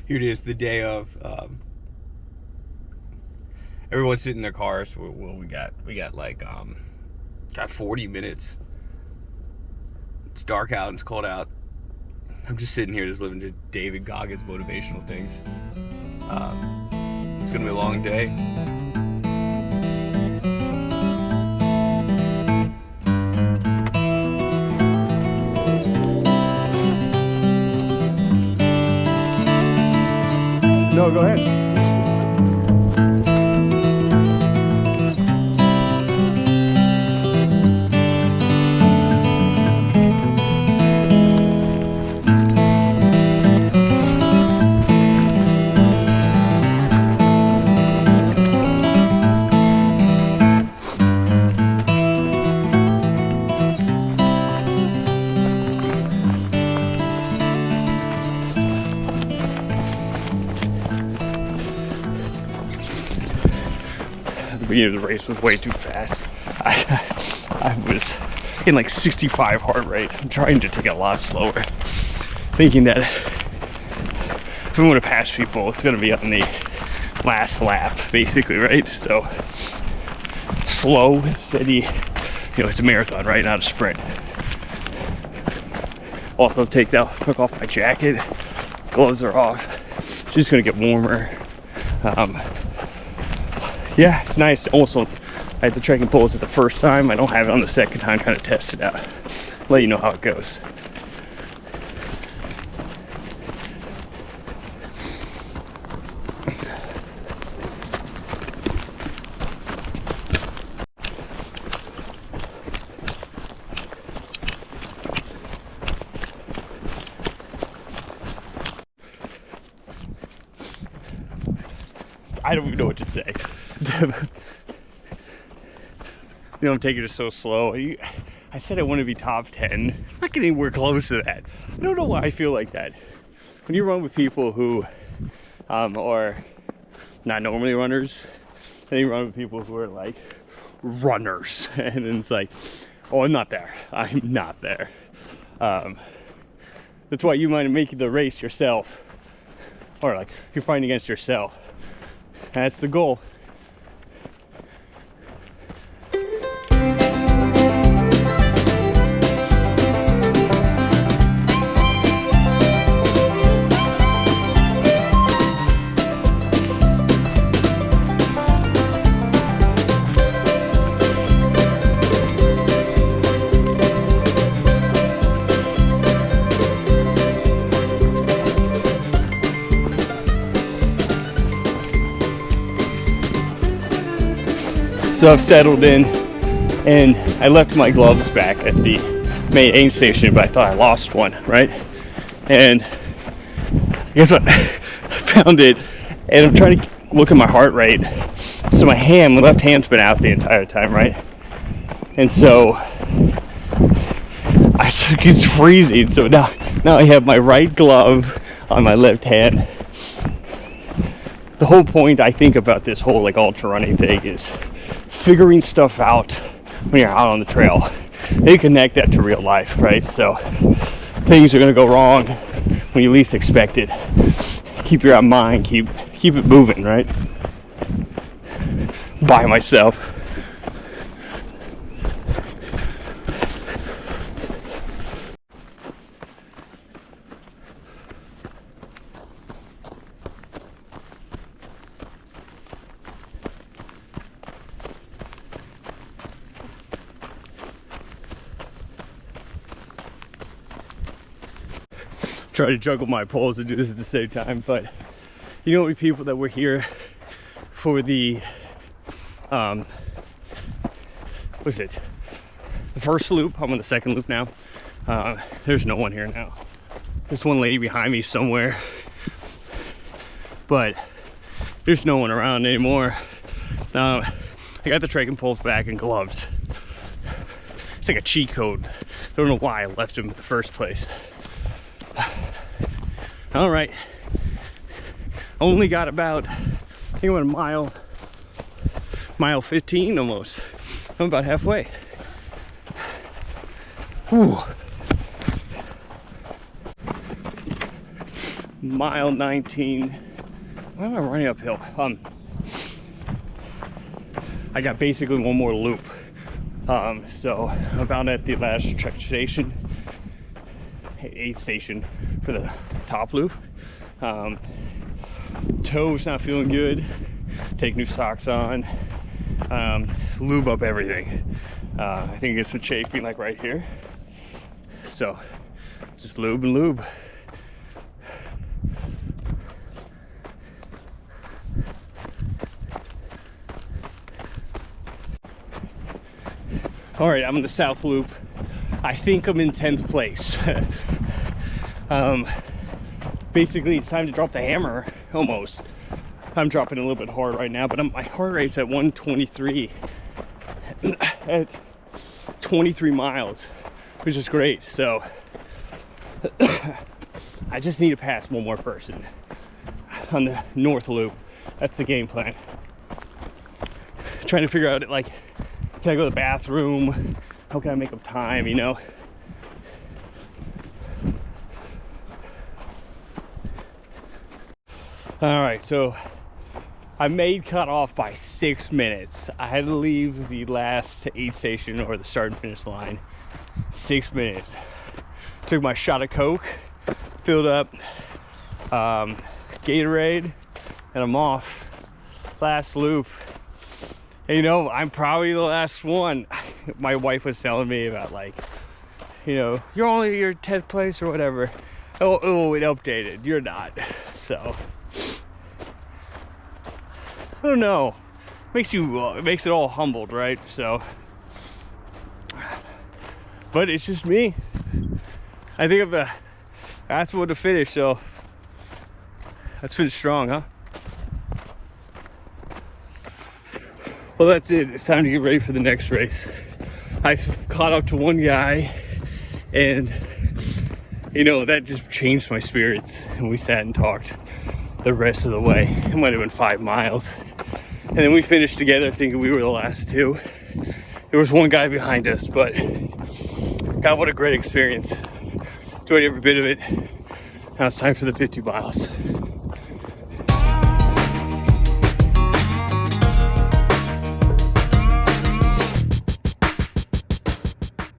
Here it is, the day of. Everyone's sitting in their cars. Well, we got like got 40 minutes. It's dark out and it's cold out. I'm just sitting here, just listening to David Goggins motivational things. It's gonna be a long day. No, go ahead. The beginning of the race was way too fast. I was in like 65 heart rate. I'm trying to take it a lot slower, thinking that if I want to pass people, it's going to be on the last lap, basically, right? So slow, steady. You know, it's a marathon, right? Not a sprint. Also, took off my jacket. Gloves are off. It's just going to get warmer. Yeah, it's nice. Also, I had the trekking poles at the first time. I don't have it on the second time, trying to test it out. Let you know how it goes. I don't even know what to say. You know, I'm taking it so slow. I said I want to be top 10. I'm not getting anywhere close to that. I don't know why I feel like that. When you run with people who are not normally runners, and you run with people who are like runners, and it's like, oh, I'm not there. I'm not there. That's why you might make the race yourself, or like you're fighting against yourself. That's the goal. So I've settled in, and I left my gloves back at the main aid station, but I thought I lost one, right? And guess what? I found it, and I'm trying to look at my heart rate. So my left hand's been out the entire time, right? And so it's freezing. So now I have my right glove on my left hand. The whole point I think about this whole like ultra running thing is figuring stuff out when you're out on the trail. They connect that to real life, right? So things are gonna go wrong when you least expect it. Keep your mind, keep it moving, right? By myself. Try to juggle my poles and do this at the same time, but you know, we people that were here for the what's it, the first loop. I'm on the second loop now. There's no one here now. There's one lady behind me somewhere, but there's no one around anymore. I got the trekking poles back and gloves. It's like a cheat code. I don't know why I left them in the first place. All right, only got about, I think I went a mile 15 almost. I'm about halfway. Whew. mile 19. Why am I running uphill? I got basically one more loop. So I'm about at the last check station, 8th station for the top loop. Toes not feeling good. Take new socks on. Lube up everything. I think it's some chafing like right here. So just lube and lube. All right, I'm in the South Loop. I think I'm in 10th place. Basically, it's time to drop the hammer, almost. I'm dropping a little bit hard right now, but my heart rate's at 123 at 23 miles, which is great. So I just need to pass one more person on the North Loop. That's the game plan. Trying to figure out, like, can I go to the bathroom? How can I make up time, you know? All right, so I made cut off by 6 minutes. I had to leave the last aid station or the start and finish line 6 minutes. Took my shot of Coke, filled up Gatorade, and I'm off. Last loop. And, you know, I'm probably the last one. My wife was telling me about, like, you know, you're only your 10th place or whatever. Oh, it updated. You're not. So I don't know. It makes it all humbled, right? So, but it's just me. I think I'm that's what to finish. So let's finish strong, huh? Well, that's it. It's time to get ready for the next race. I've caught up to one guy, and you know, that just changed my spirits. And we sat and talked the rest of the way. It might have been 5 miles. And then we finished together thinking we were the last two. There was one guy behind us, but God, what a great experience. Enjoyed every bit of it. Now it's time for the 50 miles.